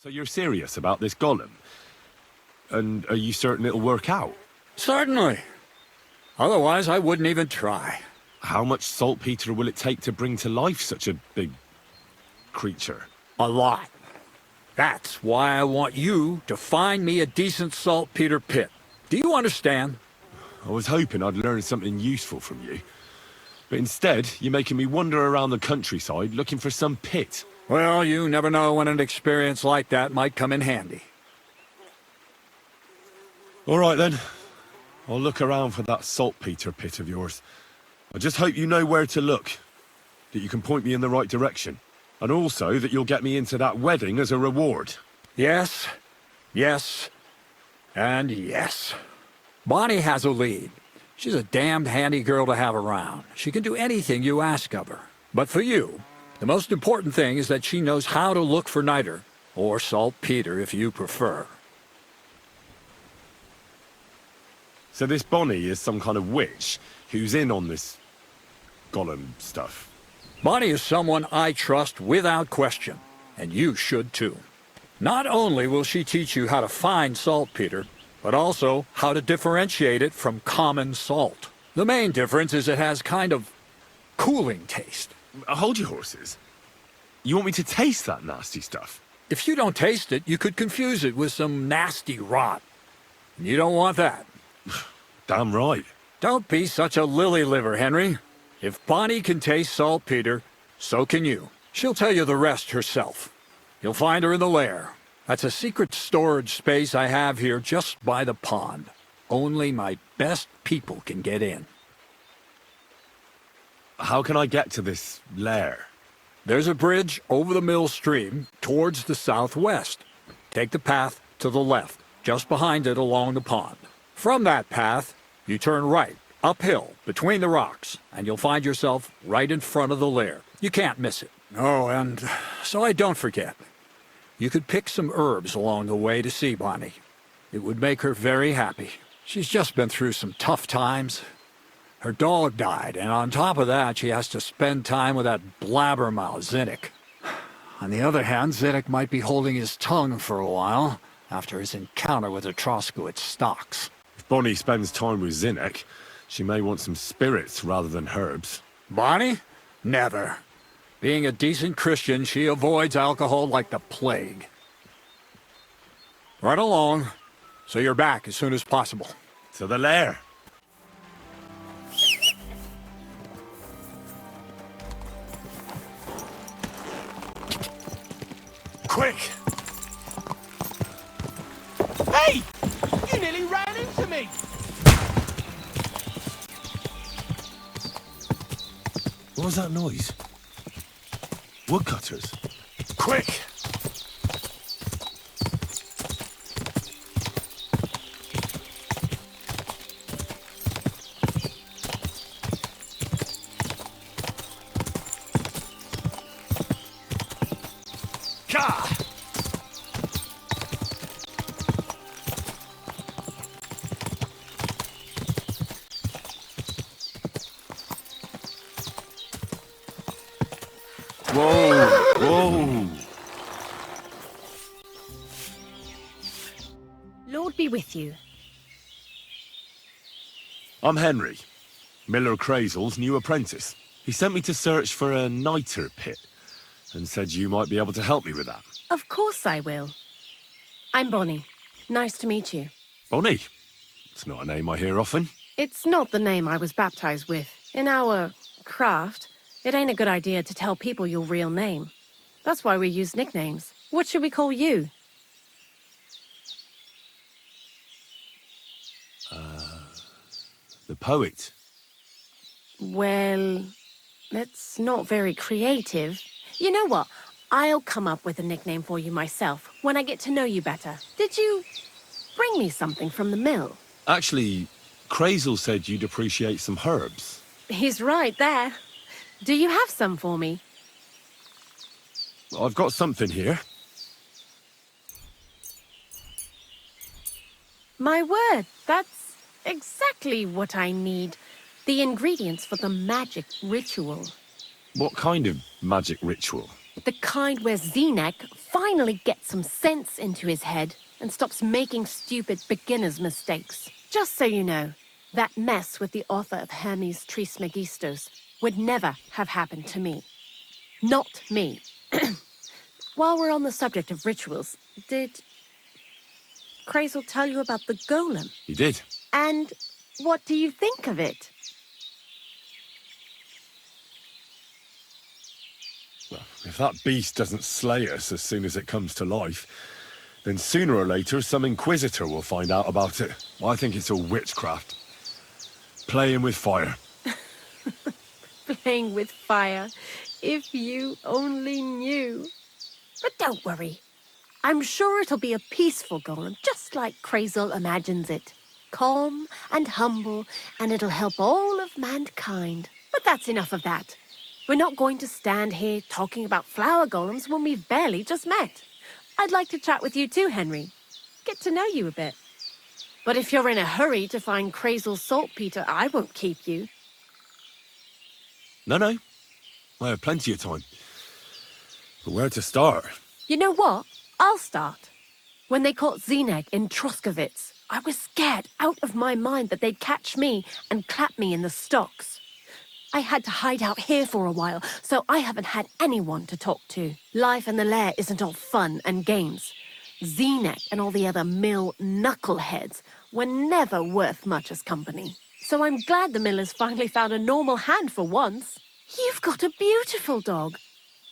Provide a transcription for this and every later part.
So you're serious about this golem? And are you certain it'll work out? Certainly. Otherwise, I wouldn't even try. How much saltpeter will it take to bring to life such a big creature? A lot. That's why I want you to find me a decent saltpeter pit. Do you understand? I was hoping I'd learn something useful from you. But instead, you're making me wander around the countryside looking for some pit. Well, you never know when an experience like that might come in handy. All right then. I'll look around for that saltpeter pit of yours. I just hope you know where to look. That you can point me in the right direction. And also that you'll get me into that wedding as a reward. Yes, yes, and yes. Bonnie has a lead. She's a damned handy girl to have around. She can do anything you ask of her. But for you, the most important thing is that she knows how to look for niter, or saltpeter if you prefer. So this Bonnie is some kind of witch who's in on this golem stuff. Bonnie is someone I trust without question, and you should too. Not only will she teach you how to find saltpeter, but also how to differentiate it from common salt. The main difference is it has kind of cooling taste. Hold your horses. You want me to taste that nasty stuff? If you don't taste it, you could confuse it with some nasty rot. You don't want that. Damn right. Don't be such a lily-liver, Henry. If Bonnie can taste saltpeter, so can you. She'll tell you the rest herself. You'll find her in the lair. That's a secret storage space I have here just by the pond. Only my best people can get in. How can I get to this lair? There's a bridge over the mill stream towards the southwest. Take the path to the left, just behind it along the pond. From that path, you turn right, uphill, between the rocks, and you'll find yourself right in front of the lair. You can't miss it. Oh, and so I don't forget. You could pick some herbs along the way to see Bonnie. It would make her very happy. She's just been through some tough times. Her dog died, and on top of that, she has to spend time with that blabbermouth, Zinnik. On the other hand, Zinnik might be holding his tongue for a while after his encounter with the Troskowitz stocks. If Bonnie spends time with Zinnik, she may want some spirits rather than herbs. Bonnie? Never. Being a decent Christian, she avoids alcohol like the plague. Right along, so you're back as soon as possible. To the lair. Quick! Hey! You nearly ran into me! What was that noise? Woodcutters. Quick! Ka! Whoa! Whoa! Lord be with you. I'm Henry, Miller Crazel's new apprentice. He sent me to search for a niter pit and said you might be able to help me with that. Of course I will. I'm Bonnie. Nice to meet you. Bonnie? It's not a name I hear often. It's not the name I was baptized with. In our craft, it ain't a good idea to tell people your real name. That's why we use nicknames. What should we call you? The poet. Well, that's not very creative. You know what? I'll come up with a nickname for you myself when I get to know you better. Did you bring me something from the mill? Actually, Crazel said you'd appreciate some herbs. He's right there. Do you have some for me? I've got something here. My word, that's exactly what I need. The ingredients for the magic ritual. What kind of magic ritual? The kind where Zenek finally gets some sense into his head and stops making stupid beginner's mistakes. Just so you know, that mess with the author of Hermes Trismegistos would never have happened to me. Not me. While we're on the subject of rituals, did Crazel tell you about the golem? He did. And what do you think of it? Well, if that beast doesn't slay us as soon as it comes to life, then sooner or later some inquisitor will find out about it. I think it's all witchcraft. Playing with fire. Playing with fire. If you only knew. But don't worry. I'm sure it'll be a peaceful golem, just like Crazel imagines it. Calm and humble, and it'll help all of mankind. But that's enough of that. We're not going to stand here talking about flower golems when we've barely just met. I'd like to chat with you too, Henry. Get to know you a bit. But if you're in a hurry to find Crazel's saltpeter, I won't keep you. No. I have plenty of time. But where to start? You know what? I'll start. When they caught Zenek in Troskowitz, I was scared out of my mind that they'd catch me and clap me in the stocks. I had to hide out here for a while, so I haven't had anyone to talk to. Life in the lair isn't all fun and games. Zenek and all the other mill knuckleheads were never worth much as company. So I'm glad the millers finally found a normal hand for once. You've got a beautiful dog.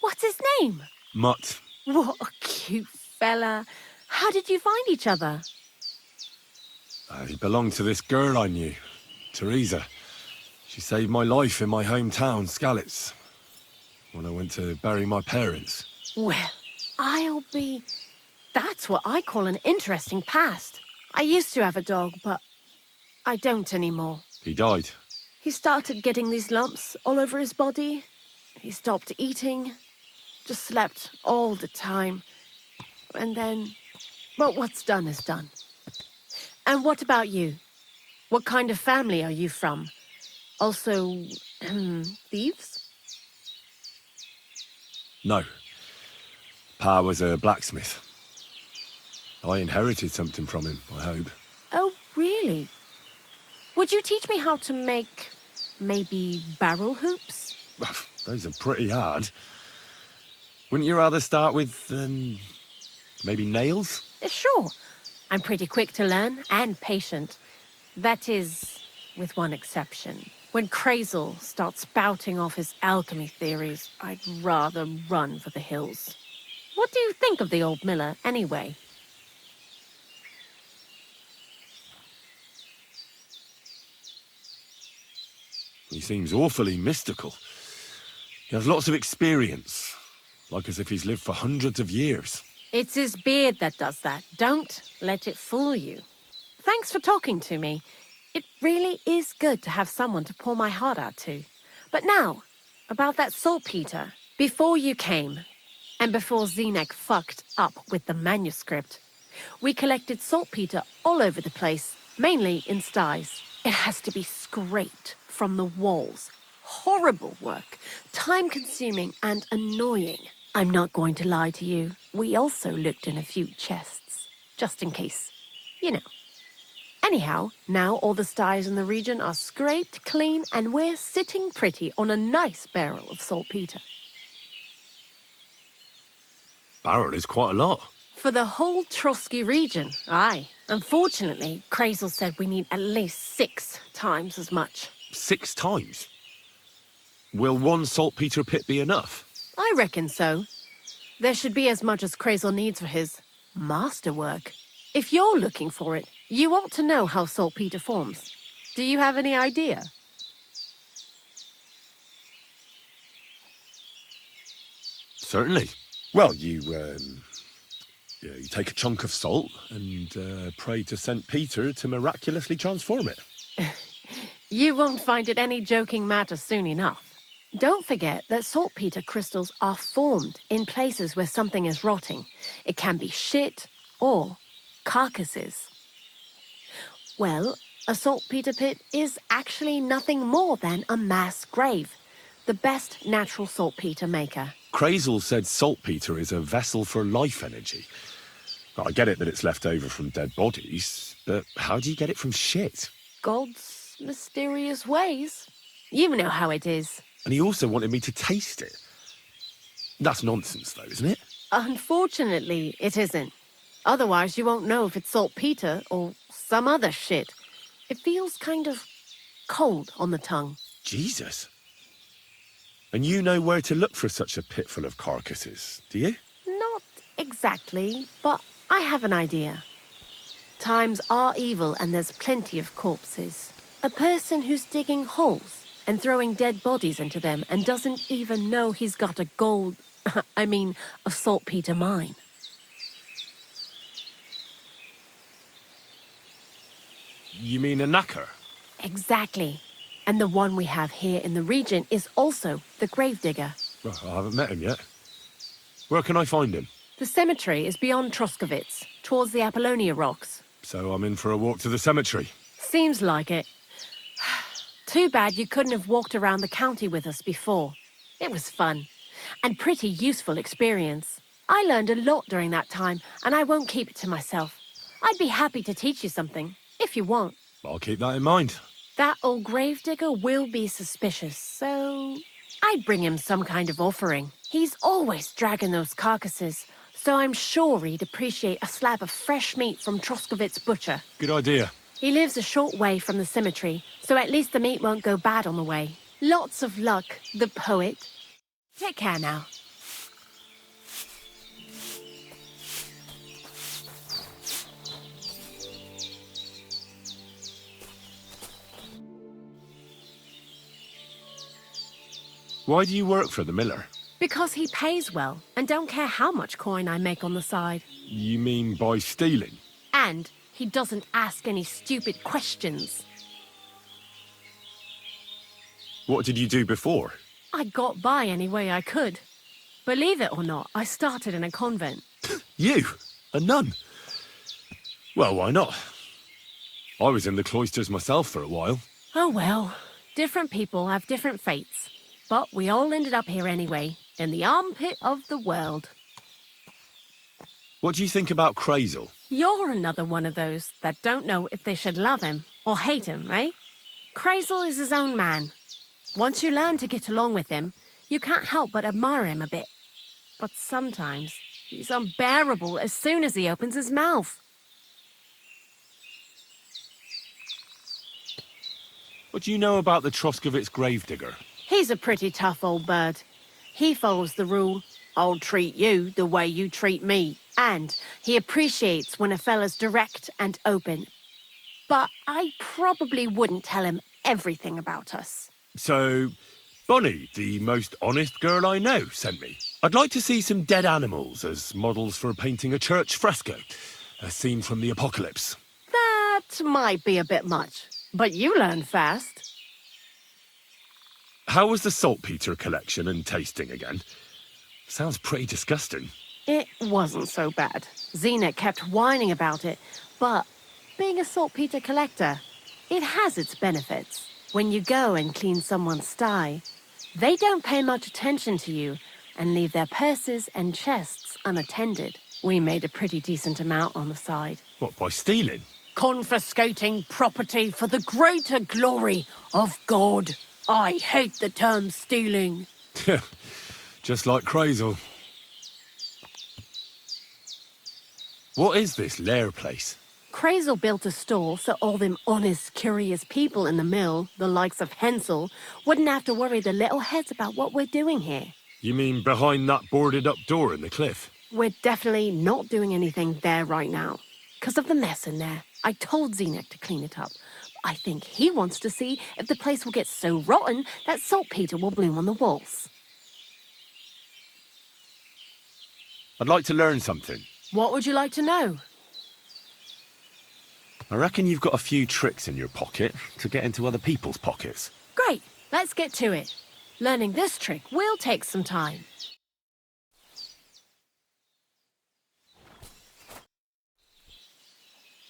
What's his name? Mutt. What a cute fella. How did you find each other? He belonged to this girl I knew, Teresa. She saved my life in my hometown, Skalitz, when I went to bury my parents. Well, That's what I call an interesting past. I used to have a dog, but I don't anymore. He died. He started getting these lumps all over his body. He stopped eating, just slept all the time. And then, well, what's done is done. And what about you? What kind of family are you from? Also, thieves? No. Pa was a blacksmith. I inherited something from him, I hope. Oh, really? Would you teach me how to make, maybe, barrel hoops? Those are pretty hard. Wouldn't you rather start with, maybe nails? Sure. I'm pretty quick to learn and patient. That is, with one exception. When Crazel starts spouting off his alchemy theories, I'd rather run for the hills. What do you think of the old miller, anyway? He seems awfully mystical. He has lots of experience, like as if he's lived for hundreds of years. It's his beard that does that. Don't let it fool you. Thanks for talking to me. It really is good to have someone to pour my heart out to. But now, about that saltpeter. Before you came, and before Zenek fucked up with the manuscript, we collected saltpeter all over the place, mainly in sties. It has to be scraped from the walls. Horrible work, time-consuming and annoying. I'm not going to lie to you. We also looked in a few chests, just in case. You know. Anyhow, now all the sties in the region are scraped clean and we're sitting pretty on a nice barrel of saltpeter. Barrel is quite a lot. For the whole Trotsky region, aye. Unfortunately, Crazel said we need at least 6 times as much. 6 times? Will one saltpeter pit be enough? I reckon so. There should be as much as Crazel needs for his masterwork. If you're looking for it, you ought to know how saltpeter forms. Do you have any idea? Certainly. Well, you take a chunk of salt and pray to St. Peter to miraculously transform it. You won't find it any joking matter soon enough. Don't forget that saltpeter crystals are formed in places where something is rotting. It can be shit or carcasses. Well, a saltpeter pit is actually nothing more than a mass grave, the best natural saltpeter maker. Crazel said saltpeter is a vessel for life energy. I get it that it's left over from dead bodies, but how do you get it from shit? God's mysterious ways. You know how it is. And he also wanted me to taste it. That's nonsense, though, isn't it? Unfortunately, it isn't. Otherwise, you won't know if it's saltpeter or some other shit. It feels kind of cold on the tongue. Jesus. And you know where to look for such a pit full of carcasses, do you? Not exactly, but I have an idea. Times are evil and there's plenty of corpses. A person who's digging holes and throwing dead bodies into them and doesn't even know he's got a a saltpeter mine. You mean a knacker? Exactly. And the one we have here in the region is also the gravedigger. Well, I haven't met him yet. Where can I find him? The cemetery is beyond Troskovitz, towards the Apollonia rocks. So I'm in for a walk to the cemetery. Seems like it. Too bad you couldn't have walked around the county with us before. It was fun. And pretty useful experience. I learned a lot during that time, and I won't keep it to myself. I'd be happy to teach you something, if you want. I'll keep that in mind. That old gravedigger will be suspicious, so I'd bring him some kind of offering. He's always dragging those carcasses, so I'm sure he'd appreciate a slab of fresh meat from Troskovitz butcher. Good idea. He lives a short way from the cemetery, so at least the meat won't go bad on the way. Lots of luck, the poet. Take care now. Why do you work for the miller? Because he pays well, and don't care how much coin I make on the side. You mean by stealing? And he doesn't ask any stupid questions. What did you do before? I got by any way I could. Believe it or not, I started in a convent. You? A nun? Well, why not? I was in the cloisters myself for a while. Oh well, different people have different fates. But we all ended up here anyway, in the armpit of the world. What do you think about Crazel? You're another one of those that don't know if they should love him or hate him, eh? Crazel is his own man. Once you learn to get along with him, you can't help but admire him a bit. But sometimes he's unbearable as soon as he opens his mouth. What do you know about the Troskovitz gravedigger? He's a pretty tough old bird. He follows the rule, I'll treat you the way you treat me. And he appreciates when a fella's direct and open. But I probably wouldn't tell him everything about us. So, Bonnie, the most honest girl I know, sent me. I'd like to see some dead animals as models for painting a church fresco. A scene from the apocalypse. That might be a bit much, but you learn fast. How was the saltpeter collection and tasting again? Sounds pretty disgusting. It wasn't so bad. Xena kept whining about it, but being a saltpeter collector, it has its benefits. When you go and clean someone's sty, they don't pay much attention to you and leave their purses and chests unattended. We made a pretty decent amount on the side. What, by stealing? Confiscating property for the greater glory of God. I hate the term stealing. Just like Crazel. What is this lair place? Crazel built a store so all them honest, curious people in the mill, the likes of Hensel, wouldn't have to worry their little heads about what we're doing here. You mean behind that boarded-up door in the cliff? We're definitely not doing anything there right now. Because of the mess in there. I told Xenek to clean it up. I think he wants to see if the place will get so rotten that saltpeter will bloom on the walls. I'd like to learn something. What would you like to know? I reckon you've got a few tricks in your pocket to get into other people's pockets. Great, let's get to it. Learning this trick will take some time.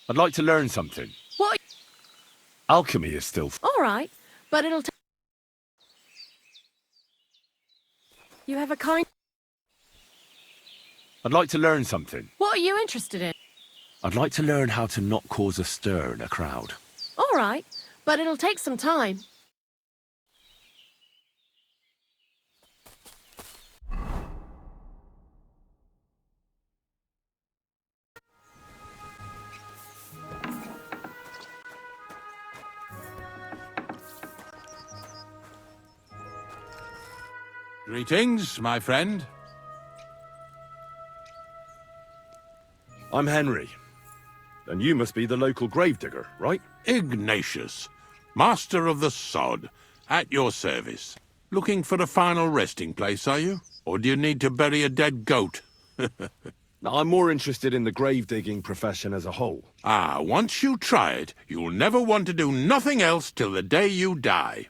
I'd like to learn something. What? Alchemy is still... All right, but it'll take... You have a kind... I'd like to learn something. What are you interested in? I'd like to learn how to not cause a stir in a crowd. All right, but it'll take some time. Greetings, my friend. I'm Henry. And you must be the local gravedigger, right? Ignatius, master of the sod, at your service. Looking for a final resting place, are you? Or do you need to bury a dead goat? I'm more interested in the grave-digging profession as a whole. Ah, once you try it, you'll never want to do nothing else till the day you die.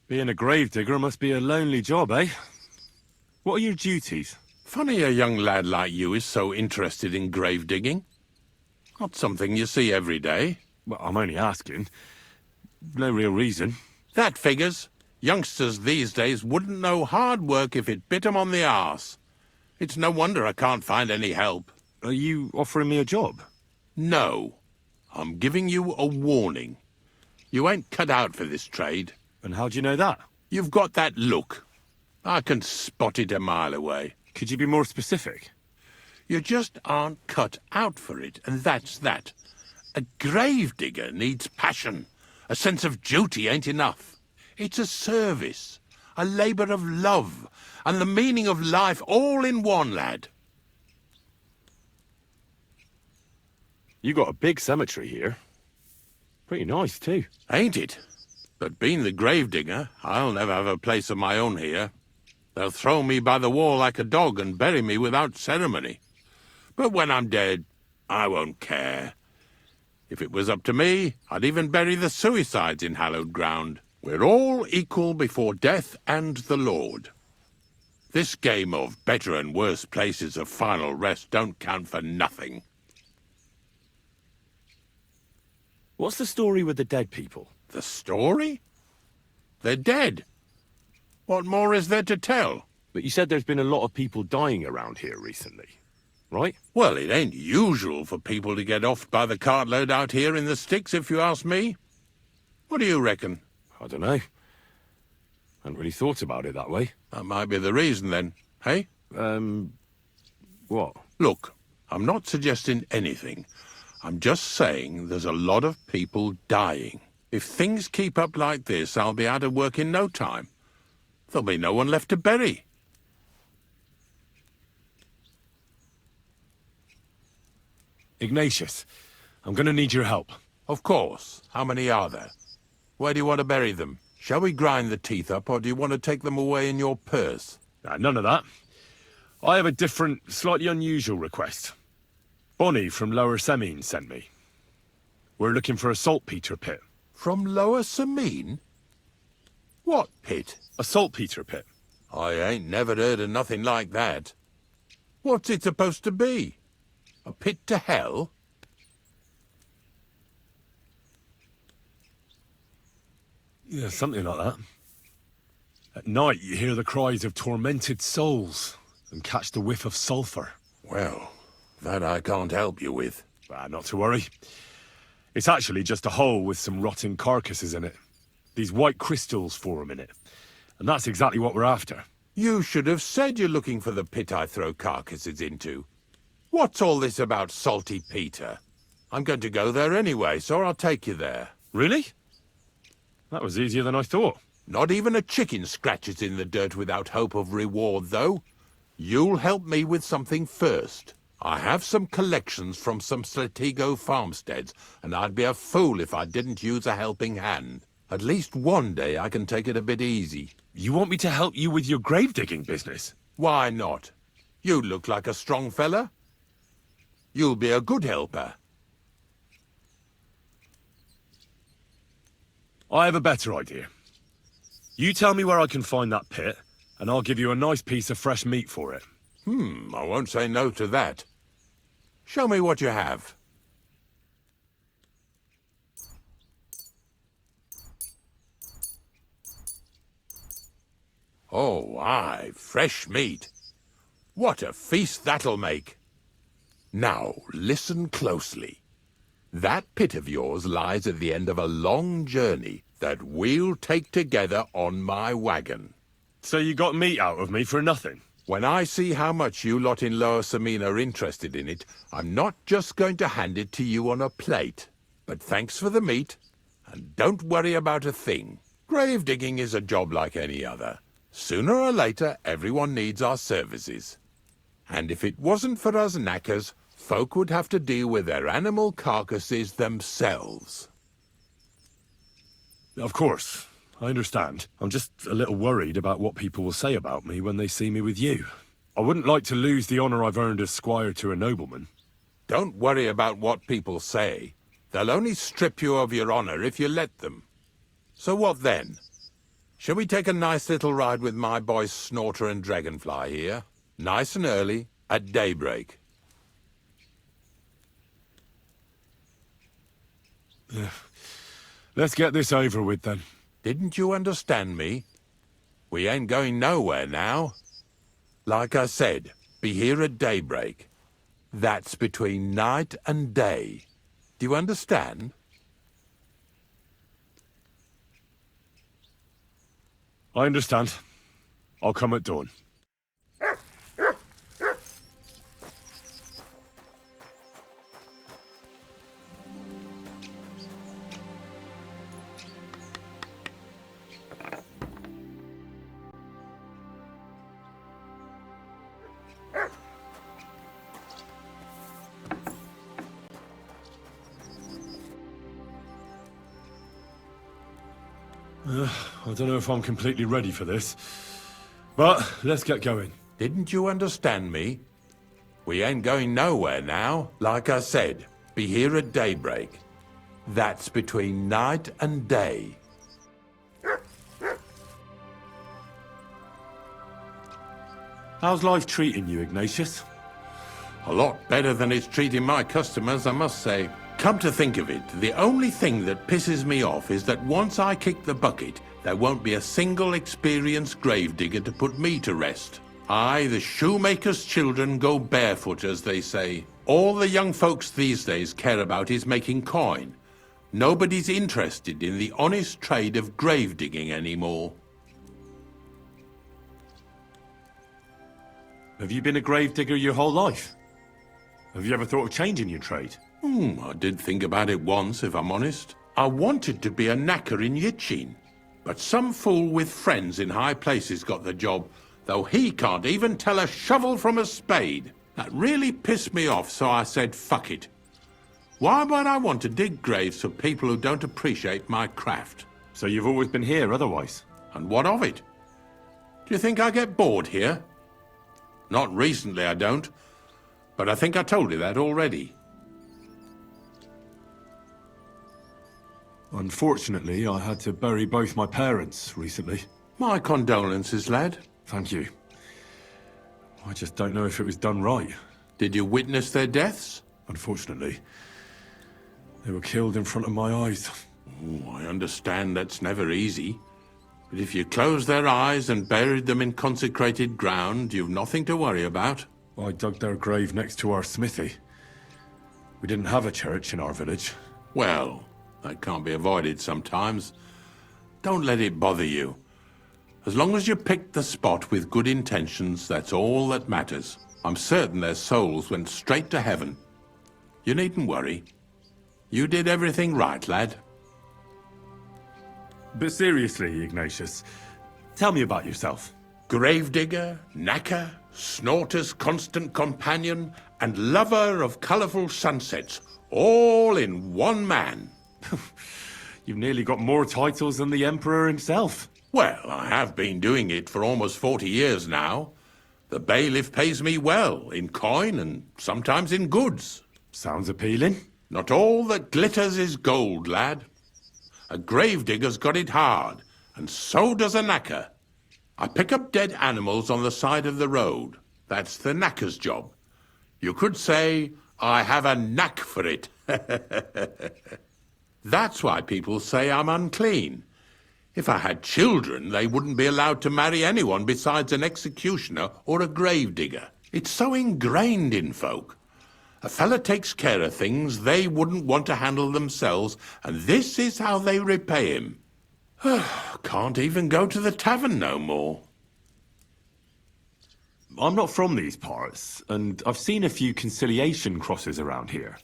Being a gravedigger must be a lonely job, eh? What are your duties? Funny a young lad like you is so interested in grave digging. Not something you see every day. Well, I'm only asking. No real reason. That figures. Youngsters these days wouldn't know hard work if it bit 'em on the arse. It's no wonder I can't find any help. Are you offering me a job? No. I'm giving you a warning. You ain't cut out for this trade. And how do you know that? You've got that look. I can spot it a mile away. Could you be more specific? You just aren't cut out for it, and that's that. A gravedigger needs passion. A sense of duty ain't enough. It's a service, a labour of love, and the meaning of life all in one, lad. You got a big cemetery here. Pretty nice, too. Ain't it? But being the gravedigger, I'll never have a place of my own here. They'll throw me by the wall like a dog and bury me without ceremony. But when I'm dead, I won't care. If it was up to me, I'd even bury the suicides in hallowed ground. We're all equal before death and the Lord. This game of better and worse places of final rest don't count for nothing. What's the story with the dead people? The story? They're dead. What more is there to tell? But you said there's been a lot of people dying around here recently, right? Well, it ain't usual for people to get offed by the cartload out here in the sticks, if you ask me. What do you reckon? I don't know. Hadn't really thought about it that way. That might be the reason, then. Hey? What? Look, I'm not suggesting anything. I'm just saying there's a lot of people dying. If things keep up like this, I'll be out of work in no time. There'll be no one left to bury. Ignatius, I'm gonna need your help. Of course. How many are there? Where do you want to bury them? Shall we grind the teeth up, or do you want to take them away in your purse? None of that. I have a different, slightly unusual request. Bonnie from Lower Semine sent me. We're looking for a saltpeter pit. From Lower Semine? What pit? A saltpeter pit. I ain't never heard of nothing like that. What's it supposed to be? A pit to hell? Yeah, something like that. At night, you hear the cries of tormented souls and catch the whiff of sulphur. Well, that I can't help you with. Not to worry. It's actually just a hole with some rotting carcasses in it. These white crystals form in it. And that's exactly what we're after. You should have said you're looking for the pit I throw carcasses into. What's all this about Salty Peter? I'm going to go there anyway, so I'll take you there. Really? That was easier than I thought. Not even a chicken scratches in the dirt without hope of reward, though. You'll help me with something first. I have some collections from some Slatigo farmsteads, and I'd be a fool if I didn't use a helping hand. At least one day I can take it a bit easy. You want me to help you with your grave-digging business? Why not? You look like a strong fella. You'll be a good helper. I have a better idea. You tell me where I can find that pit, and I'll give you a nice piece of fresh meat for it. I won't say no to that. Show me what you have. Oh, aye, fresh meat. What a feast that'll make. Now, listen closely. That pit of yours lies at the end of a long journey that we'll take together on my wagon. So you got meat out of me for nothing? When I see how much you lot in Lower Samina are interested in it, I'm not just going to hand it to you on a plate. But thanks for the meat, and don't worry about a thing. Grave digging is a job like any other. Sooner or later, everyone needs our services. And if it wasn't for us knackers, folk would have to deal with their animal carcasses themselves. Of course, I understand. I'm just a little worried about what people will say about me when they see me with you. I wouldn't like to lose the honor I've earned as squire to a nobleman. Don't worry about what people say. They'll only strip you of your honor if you let them. So what then? Shall we take a nice little ride with my boys Snorter and Dragonfly here? Nice and early, at daybreak. Let's get this over with then. Didn't you understand me? We ain't going nowhere now. Like I said, be here at daybreak. That's between night and day. Do you understand? I understand. I'll come at dawn. I don't know if I'm completely ready for this, but let's get going. Didn't you understand me? We ain't going nowhere now. Like I said, be here at daybreak. That's between night and day. How's life treating you, Ignatius? A lot better than it's treating my customers, I must say. Come to think of it, the only thing that pisses me off is that once I kick the bucket, there won't be a single experienced gravedigger to put me to rest. Aye, the shoemaker's children go barefoot, as they say. All the young folks these days care about is making coin. Nobody's interested in the honest trade of gravedigging anymore. Have you been a gravedigger your whole life? Have you ever thought of changing your trade? I did think about it once, if I'm honest. I wanted to be a knacker in Yitchin, but some fool with friends in high places got the job, though he can't even tell a shovel from a spade. That really pissed me off, so I said, fuck it. Why would I want to dig graves for people who don't appreciate my craft? So you've always been here otherwise? And what of it? Do you think I get bored here? Not recently, I don't. But I think I told you that already. Unfortunately, I had to bury both my parents recently. My condolences, lad. Thank you. I just don't know if it was done right. Did you witness their deaths? Unfortunately, they were killed in front of my eyes. Oh, I understand that's never easy. But if you closed their eyes and buried them in consecrated ground, you've nothing to worry about. I dug their grave next to our smithy. We didn't have a church in our village. Well, that can't be avoided sometimes. Don't let it bother you. As long as you picked the spot with good intentions, that's all that matters. I'm certain their souls went straight to heaven. You needn't worry. You did everything right, lad. But seriously, Ignatius, tell me about yourself. Gravedigger, knacker, Snorter's constant companion, and lover of colourful sunsets, all in one man. You've nearly got more titles than the Emperor himself. Well, I have been doing it for almost 40 years now. The bailiff pays me well, in coin and sometimes in goods. Sounds appealing. Not all that glitters is gold, lad. A gravedigger's got it hard, and so does a knacker. I pick up dead animals on the side of the road. That's the knacker's job. You could say, I have a knack for it. That's why people say I'm unclean. If I had children, they wouldn't be allowed to marry anyone besides an executioner or a gravedigger. It's so ingrained in folk. A fella takes care of things they wouldn't want to handle themselves, and this is how they repay him. Can't even go to the tavern no more. I'm not from these parts, and I've seen a few conciliation crosses around here.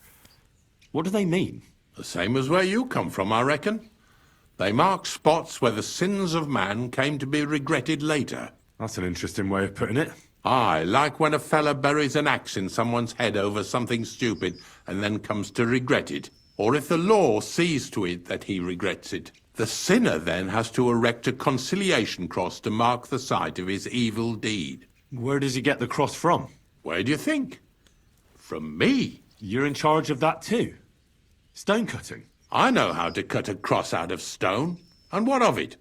What do they mean? The same as where you come from, I reckon. They mark spots where the sins of man came to be regretted later. That's an interesting way of putting it. Aye, like when a fella buries an axe in someone's head over something stupid and then comes to regret it. Or if the law sees to it that he regrets it. The sinner then has to erect a conciliation cross to mark the site of his evil deed. Where does he get the cross from? Where do you think? From me. You're in charge of that too? Stone cutting? I know how to cut a cross out of stone. And what of it?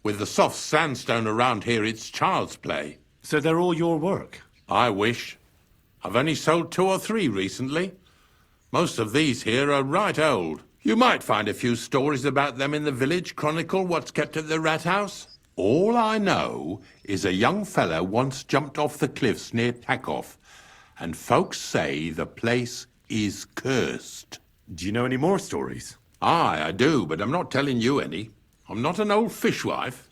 With the soft sandstone around here, it's child's play. So they're all your work? I wish. I've only sold 2 or 3 recently. Most of these here are right old. You might find a few stories about them in the village chronicle what's kept at the rat house. All I know is a young fella once jumped off the cliffs near Takoff, and folks say the place is cursed. Do you know any more stories? Aye, I do, but I'm not telling you any. I'm not an old fishwife.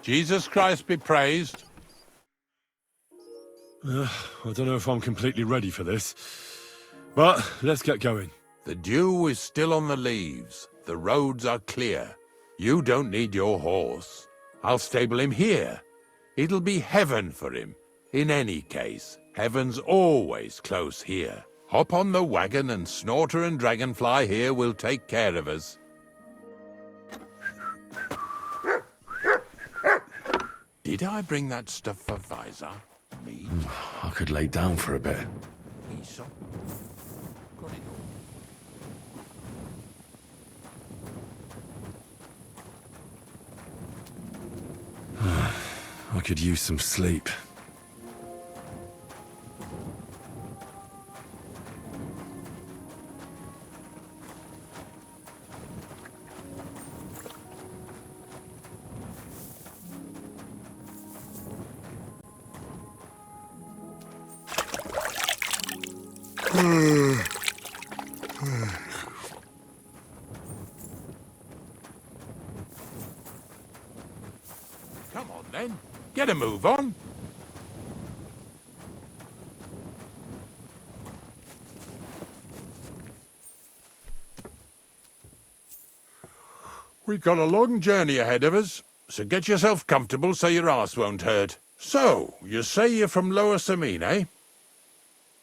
Jesus Christ be praised. I don't know if I'm completely ready for this, but let's get going. The dew is still on the leaves. The roads are clear. You don't need your horse. I'll stable him here. It'll be heaven for him. In any case, heaven's always close here. Hop on the wagon and Snorter and Dragonfly here will take care of us. Did I bring that stuff for Visor? Me? I could lay down for a bit. Esau? Got it all. I could use some sleep. Come on then, get a move on. We've got a long journey ahead of us, so get yourself comfortable so your arse won't hurt. So, you say you're from Lower Samine, eh?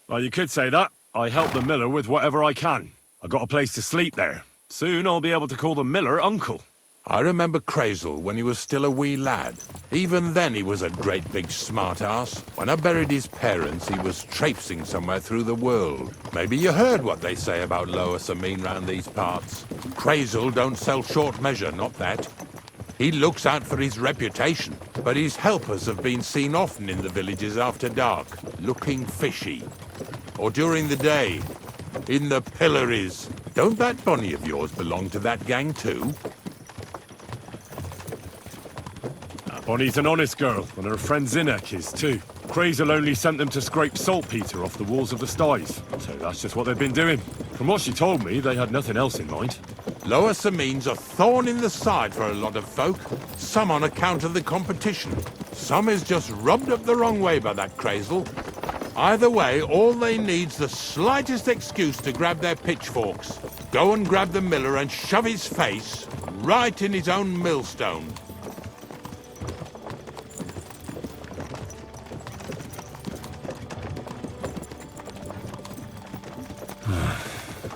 Well, you could say that. I help the miller with whatever I can. I got a place to sleep there. Soon I'll be able to call the miller uncle. I remember Crazel when he was still a wee lad. Even then he was a great big smart-ass. When I buried his parents, he was traipsing somewhere through the world. Maybe you heard what they say about Lower Samine round these parts. Crazel don't sell short measure, not that. He looks out for his reputation, but his helpers have been seen often in the villages after dark, looking fishy. Or during the day, in the pillories. Don't that Bonnie of yours belong to that gang too? Bonnie's an honest girl, and her friend Zinnek is too. Crazel only sent them to scrape saltpeter off the walls of the sties, so that's just what they've been doing. From what she told me, they had nothing else in mind. Lower Samine's a thorn in the side for a lot of folk. Some on account of the competition. Some is just rubbed up the wrong way by that Crazel. Either way, all they need's the slightest excuse to grab their pitchforks. Go and grab the miller and shove his face right in his own millstone.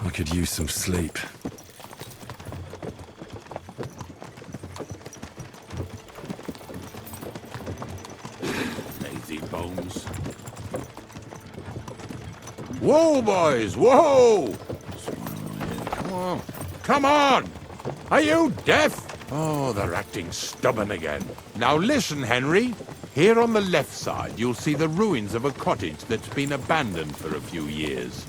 I could use some sleep. Lazy bones. Whoa, boys, whoa! Come on, come on! Are you deaf? Oh, they're acting stubborn again. Now listen, Henry. Here on the left side, you'll see the ruins of a cottage that's been abandoned for a few years.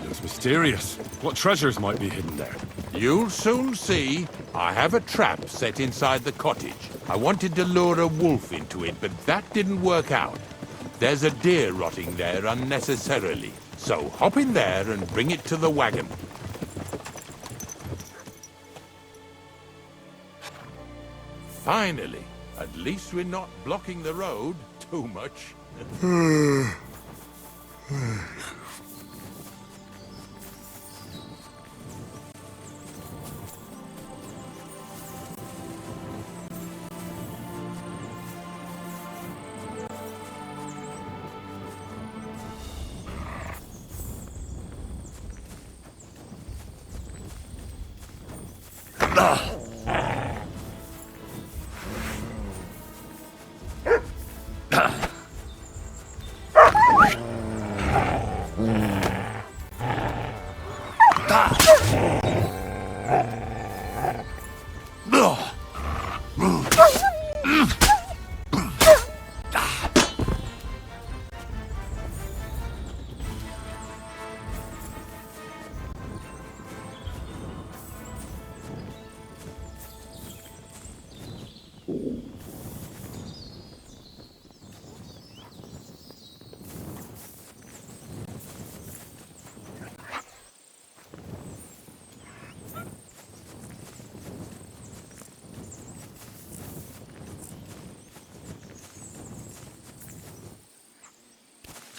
It looks mysterious. What treasures might be hidden there? You'll soon see. I have a trap set inside the cottage. I wanted to lure a wolf into it, but that didn't work out. There's a deer rotting there unnecessarily. So hop in there and bring it to the wagon. Finally. At least we're not blocking the road too much.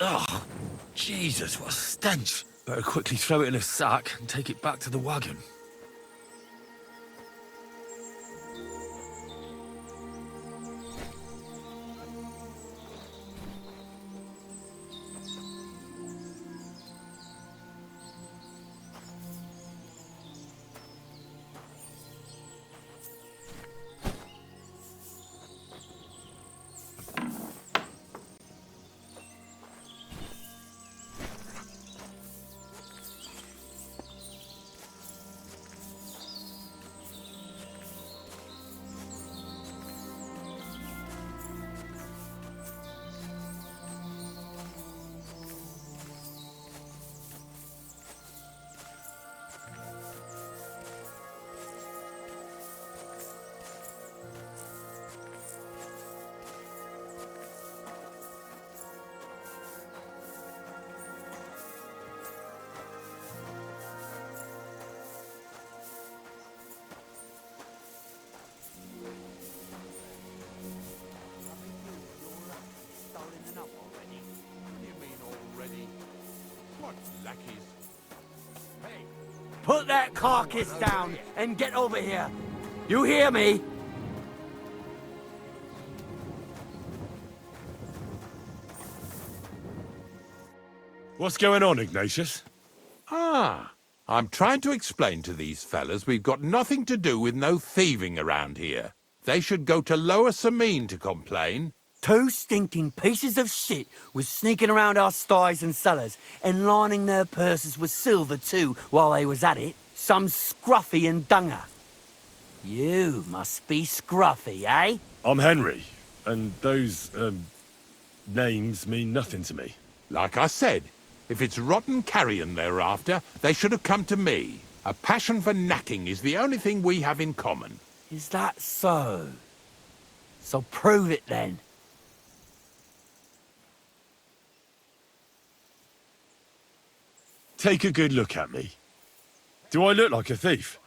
Oh, Jesus, what a stench. Better quickly throw it in a sack and take it back to the wagon. Put that carcass down and get over here. You hear me? What's going on, Ignatius? I'm trying to explain to these fellas we've got nothing to do with no thieving around here. They should go to Lower Samine to complain. Two stinking pieces of shit was sneaking around our sties and cellars and lining their purses with silver too while they was at it. Some scruffy and dunger. You must be scruffy, eh? I'm Henry, and those, names mean nothing to me. Like I said, if it's rotten carrion they're after, they should have come to me. A passion for knacking is the only thing we have in common. Is that so? So prove it then. Take a good look at me. Do I look like a thief?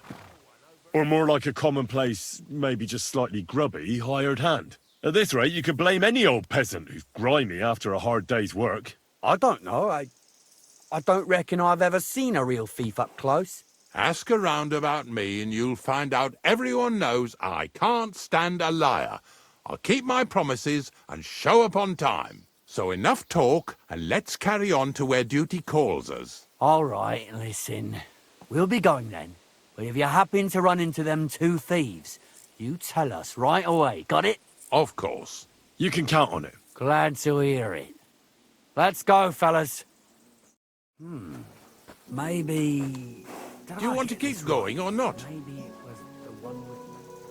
Or more like a commonplace, maybe just slightly grubby, hired hand? At this rate, you could blame any old peasant who's grimy after a hard day's work. I don't know. I don't reckon I've ever seen a real thief up close. Ask around about me and you'll find out everyone knows I can't stand a liar. I'll keep my promises and show up on time. So enough talk, and let's carry on to where duty calls us. All right, listen. We'll be going then. But if you happen to run into them two thieves, you tell us right away. Got it? Of course. You can count on it. Glad to hear it. Let's go, fellas. Maybe... Do you want to keep going or not? Maybe it was the one with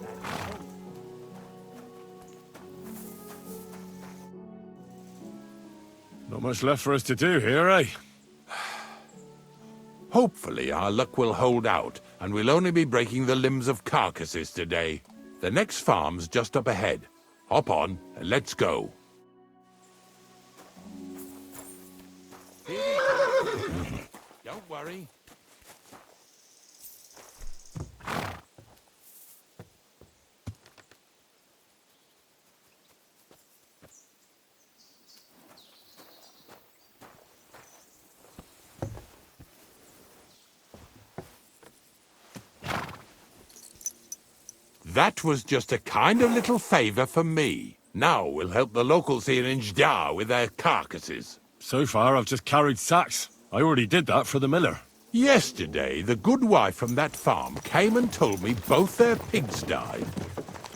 that... Not much left for us to do here, eh? Hopefully our luck will hold out, and we'll only be breaking the limbs of carcasses today. The next farm's just up ahead. Hop on, and let's go. Don't worry. That was just a kind of little favor for me. Now we'll help the locals here in Jdar with their carcasses. So far, I've just carried sacks. I already did that for the miller. Yesterday, the good wife from that farm came and told me both their pigs died.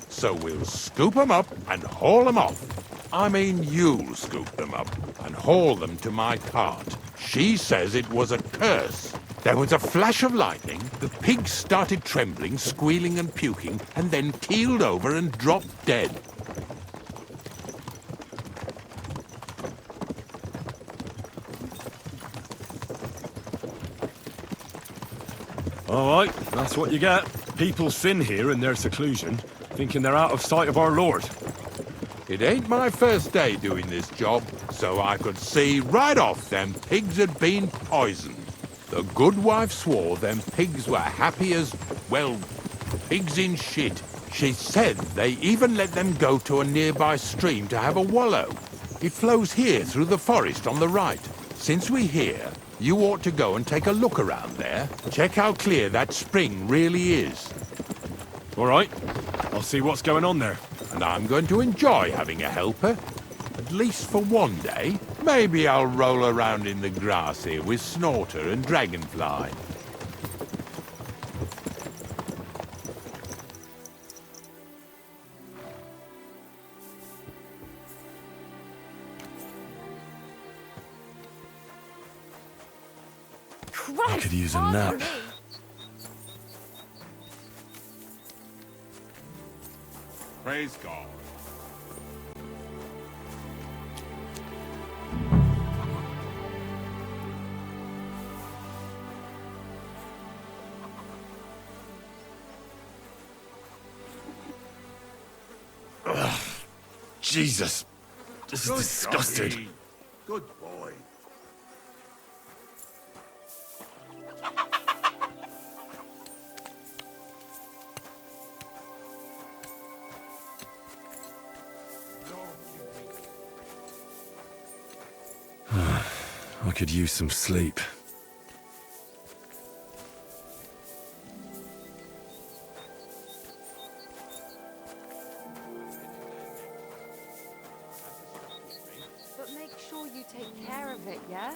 So we'll scoop them up and haul them off. I mean, you'll scoop them up and haul them to my cart. She says it was a curse. There was a flash of lightning, the pigs started trembling, squealing and puking, and then keeled over and dropped dead. All right, that's what you get. People sin here in their seclusion, thinking they're out of sight of our Lord. It ain't my first day doing this job, so I could see right off them pigs had been poisoned. The good wife swore them pigs were happy as, well, pigs in shit. She said they even let them go to a nearby stream to have a wallow. It flows here through the forest on the right. Since we're here, you ought to go and take a look around there. Check how clear that spring really is. All right, I'll see what's going on there. And I'm going to enjoy having a helper. At least for one day. Maybe I'll roll around in the grass here with Snorter and Dragonfly. I could use a nap. Praise God. Jesus, this is disgusting. Good boy. I could use some sleep. But make sure you take care of it, yeah?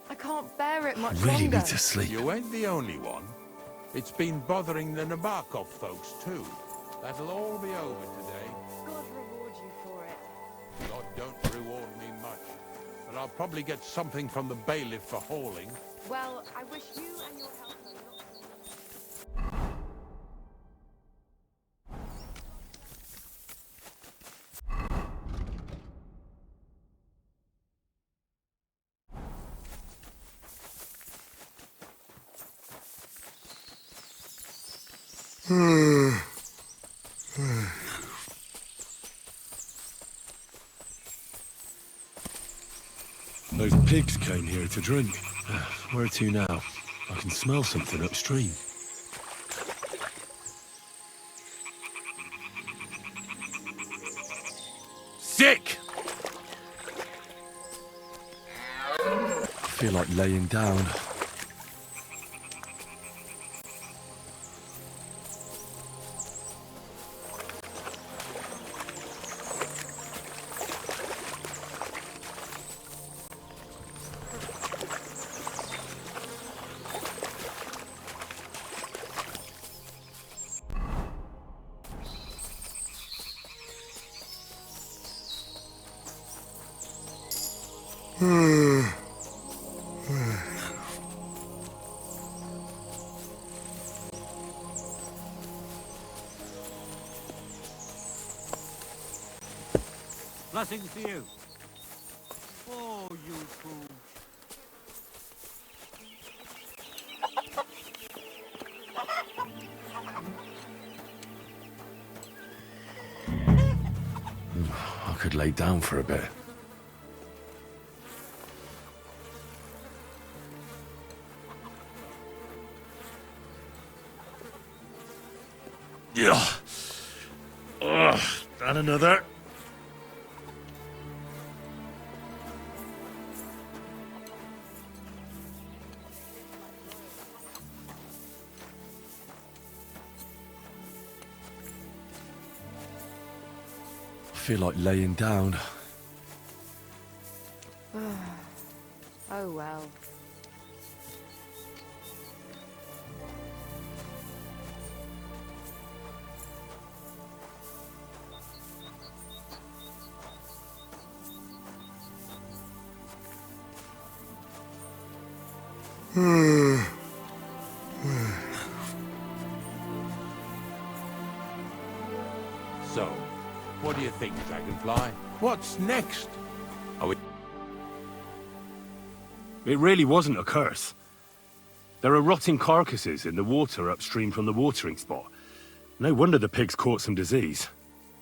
I can't bear it much I really longer. need to sleep. You ain't the only one. It's been bothering the Nabokov folks too. That'll all be over today. God reward you for it. God don't reward me much. But I'll probably get something from the bailiff for hauling. Well, I wish you and your helper not... Those pigs came here to drink. Where to now? I can smell something upstream. Sick! I feel like laying down. Blessings to you. Oh, you fool. I could lay down for a bit. Yeah. And another. I feel like laying down. Oh well. So, what do you think, Dragonfly? What's next? Are we... It really wasn't a curse. There are rotting carcasses in the water upstream from the watering spot. No wonder the pigs caught some disease.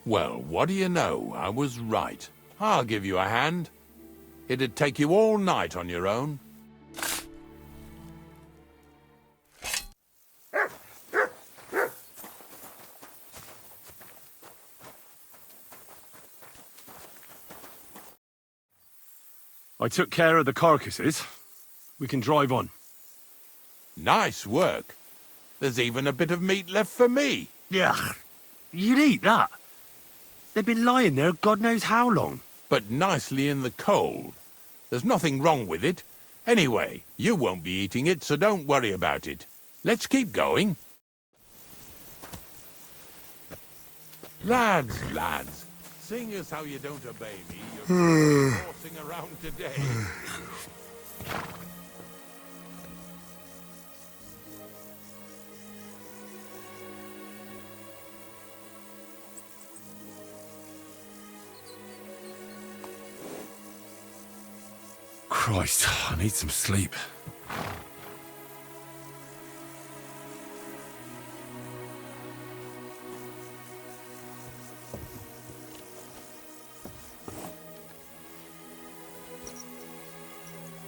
Well, what do you know? I was right. I'll give you a hand. It'd take you all night on your own. I took care of the carcasses. We can drive on. Nice work. There's even a bit of meat left for me. Yeah, you'd eat that. They've been lying there God knows how long. But nicely in the cold. There's nothing wrong with it. Anyway, you won't be eating it, so don't worry about it. Let's keep going. Lads, seeing as how you don't obey me, you're horsing around today. Christ, I need some sleep.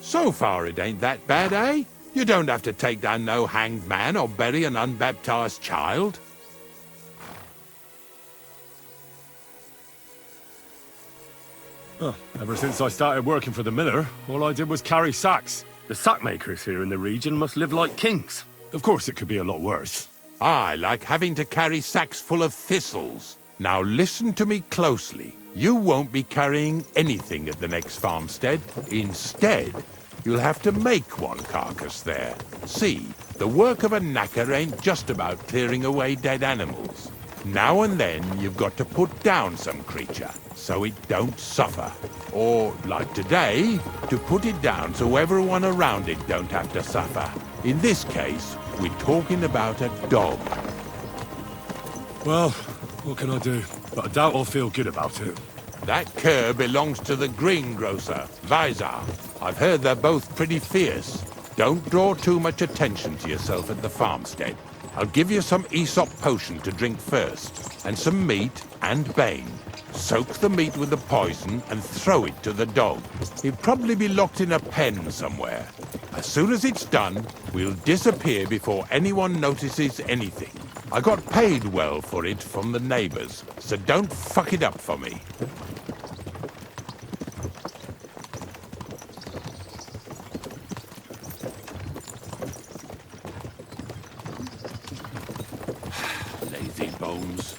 So far it ain't that bad, eh? You don't have to take down no hanged man or bury an unbaptized child. Oh, ever since I started working for the miller, all I did was carry sacks. The sack makers here in the region must live like kings. Of course it could be a lot worse. I like having to carry sacks full of thistles. Now listen to me closely. You won't be carrying anything at the next farmstead. Instead, you'll have to make one carcass there. See, the work of a knacker ain't just about clearing away dead animals. Now and then, you've got to put down some creature, so it don't suffer. Or, like today, to put it down so everyone around it don't have to suffer. In this case, we're talking about a dog. Well, what can I do? But I doubt I'll feel good about it. That cur belongs to the greengrocer, Vizar. I've heard they're both pretty fierce. Don't draw too much attention to yourself at the farmstead. I'll give you some Aesop potion to drink first, and some meat and bane. Soak the meat with the poison and throw it to the dog. He'll probably be locked in a pen somewhere. As soon as it's done, we'll disappear before anyone notices anything. I got paid well for it from the neighbors, so don't fuck it up for me. Lazy bones.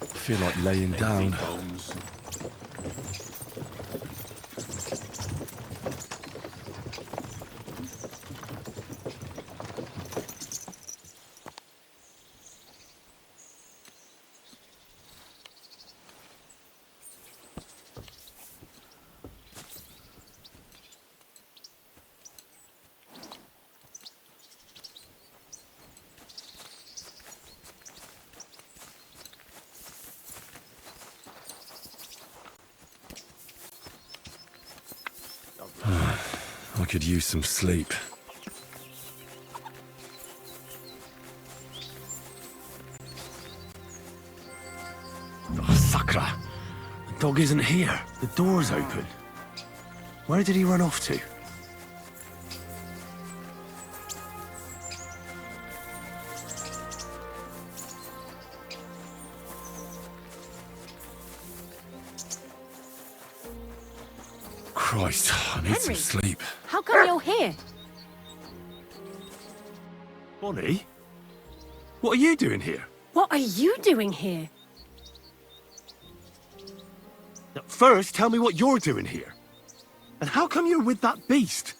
I feel like laying down. Bones. could use some sleep. Oh, Sakra! The dog isn't here. The door's open. Where did he run off to? Christ, I need some Henry. sleep. How come you're here? Bonnie? What are you doing here? What are you doing here? First, tell me what you're doing here. And how come you're with that beast?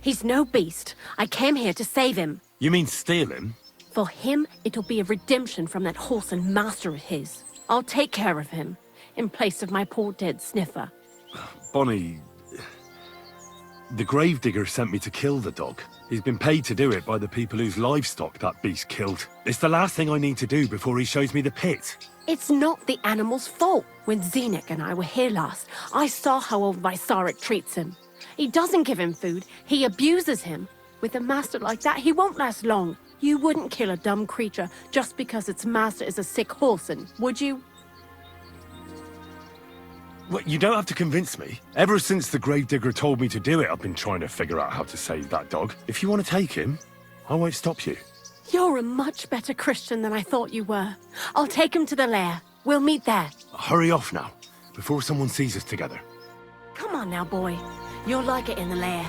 He's no beast. I came here to save him. You mean steal him? For him, it'll be a redemption from that horse and master of his. I'll take care of him, in place of my poor dead sniffer. Bonnie... The gravedigger sent me to kill the dog. He's been paid to do it by the people whose livestock that beast killed. It's the last thing I need to do before he shows me the pit. It's not the animal's fault. When Zenek and I were here last, I saw how old Vysarik treats him. He doesn't give him food, he abuses him. With a master like that, he won't last long. You wouldn't kill a dumb creature just because its master is a sick horseman, would you? Well, you don't have to convince me. Ever since the gravedigger told me to do it, I've been trying to figure out how to save that dog. If you want to take him, I won't stop you. You're a much better Christian than I thought you were. I'll take him to the lair. We'll meet there. Hurry off now, before someone sees us together. Come on now, boy. You'll like it in the lair.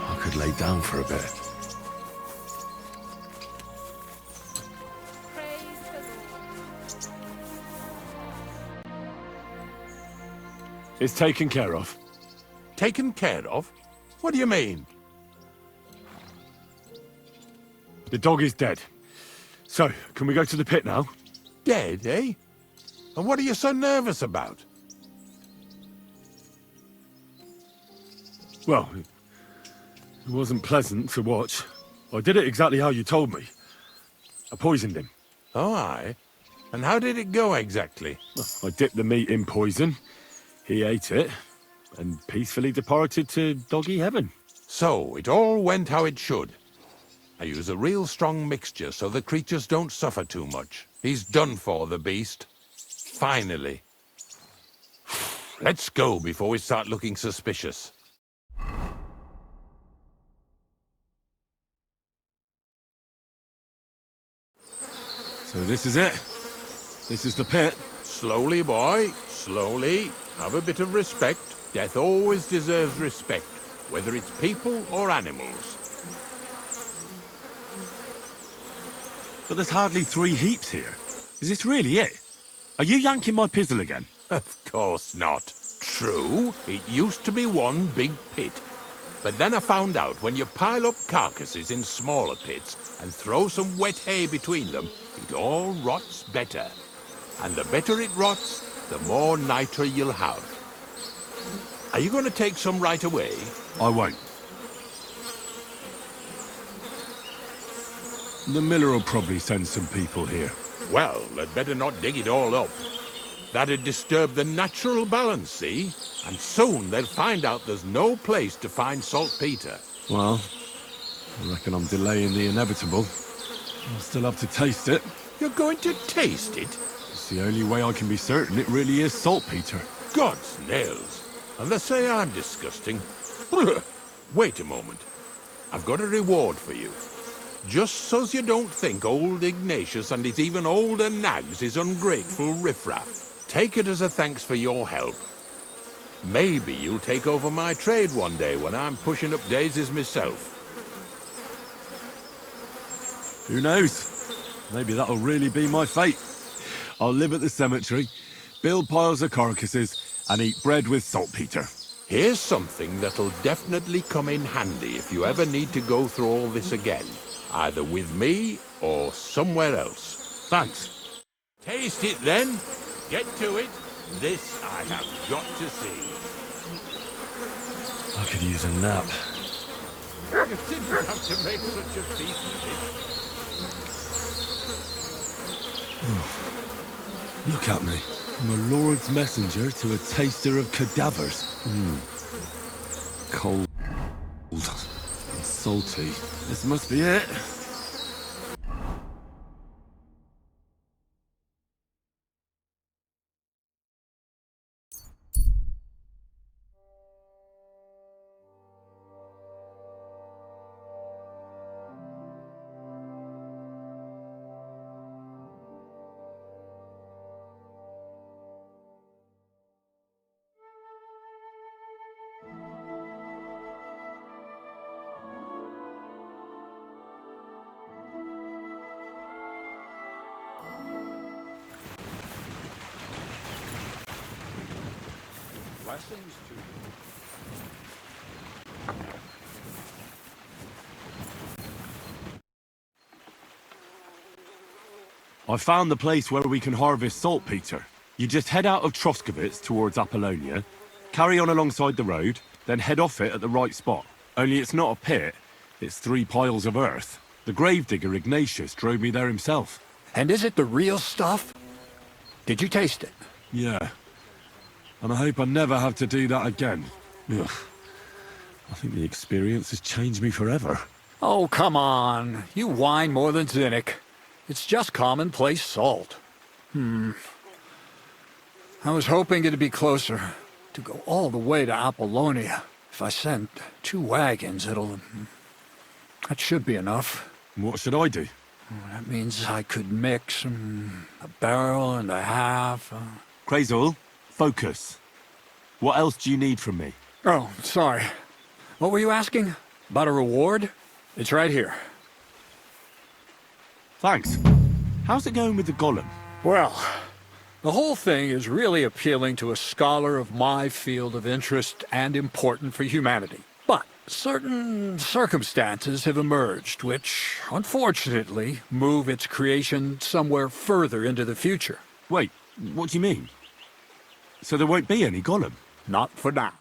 I could lay down for a bit. Praise the Lord. It's taken care of. Taken care of? What do you mean? The dog is dead. So, can we go to the pit now? Dead, eh? And what are you so nervous about? Well, it wasn't pleasant to watch. I did it exactly how you told me. I poisoned him. Oh, aye. And how did it go exactly? I dipped the meat in poison. He ate it, and peacefully departed to doggy heaven. So, it all went how it should. I use a real strong mixture so the creatures don't suffer too much. He's done for, the beast. Finally. Let's go before we start looking suspicious. So this is it. This is the pit. Slowly, boy. Slowly. Have a bit of respect. Death always deserves respect, whether it's people or animals. But there's hardly 3 heaps here. Is this really it? Are you yanking my pizzle again? Of course not. True, it used to be one big pit. But then I found out when you pile up carcasses in smaller pits and throw some wet hay between them, it all rots better. And the better it rots, the more nitre you'll have. Are you going to take some right away? I won't. The miller will probably send some people here. Well, they'd better not dig it all up. That'd disturb the natural balance, see? And soon they'll find out there's no place to find saltpeter. Well, I reckon I'm delaying the inevitable. I'll still have to taste it. You're going to taste it? It's the only way I can be certain it really is saltpeter. God's nails. And they say I'm disgusting. Wait a moment. I've got a reward for you. Just so's you don't think old Ignatius and his even older nags is ungrateful riffraff. Take it as a thanks for your help. Maybe you'll take over my trade one day when I'm pushing up daisies myself. Who knows? Maybe that'll really be my fate. I'll live at the cemetery, build piles of carcasses, and eat bread with saltpeter. Here's something that'll definitely come in handy if you ever need to go through all this again. Either with me or somewhere else. Thanks. Taste it then. Get to it. This I have got to see. could use a nap. You didn't have to make such a feast of it. Look at me. I'm a lord's messenger to a taster of cadavers. Cold and salty. This must be it. Blessings to you. I found the place where we can harvest saltpeter. You just head out of Troskovitz towards Apollonia, carry on alongside the road, then head off it at the right spot. Only it's not a pit, it's 3 piles of earth. The gravedigger Ignatius drove me there himself. And is it the real stuff? Did you taste it? Yeah. And I hope I never have to do that again. Ugh. I think the experience has changed me forever. Oh, come on. You whine more than Zinnik. It's just commonplace salt. I was hoping it'd be closer. To go all the way to Apollonia. If I send 2 wagons, that should be enough. What should I do? That means I could mix a barrel and a half. Crazul, focus. What else do you need from me? Oh, sorry. What were you asking? About a reward? It's right here. Thanks. How's it going with the golem? Well, the whole thing is really appealing to a scholar of my field of interest and important for humanity. But certain circumstances have emerged which, unfortunately, move its creation somewhere further into the future. Wait, what do you mean? So there won't be any golem? Not for now.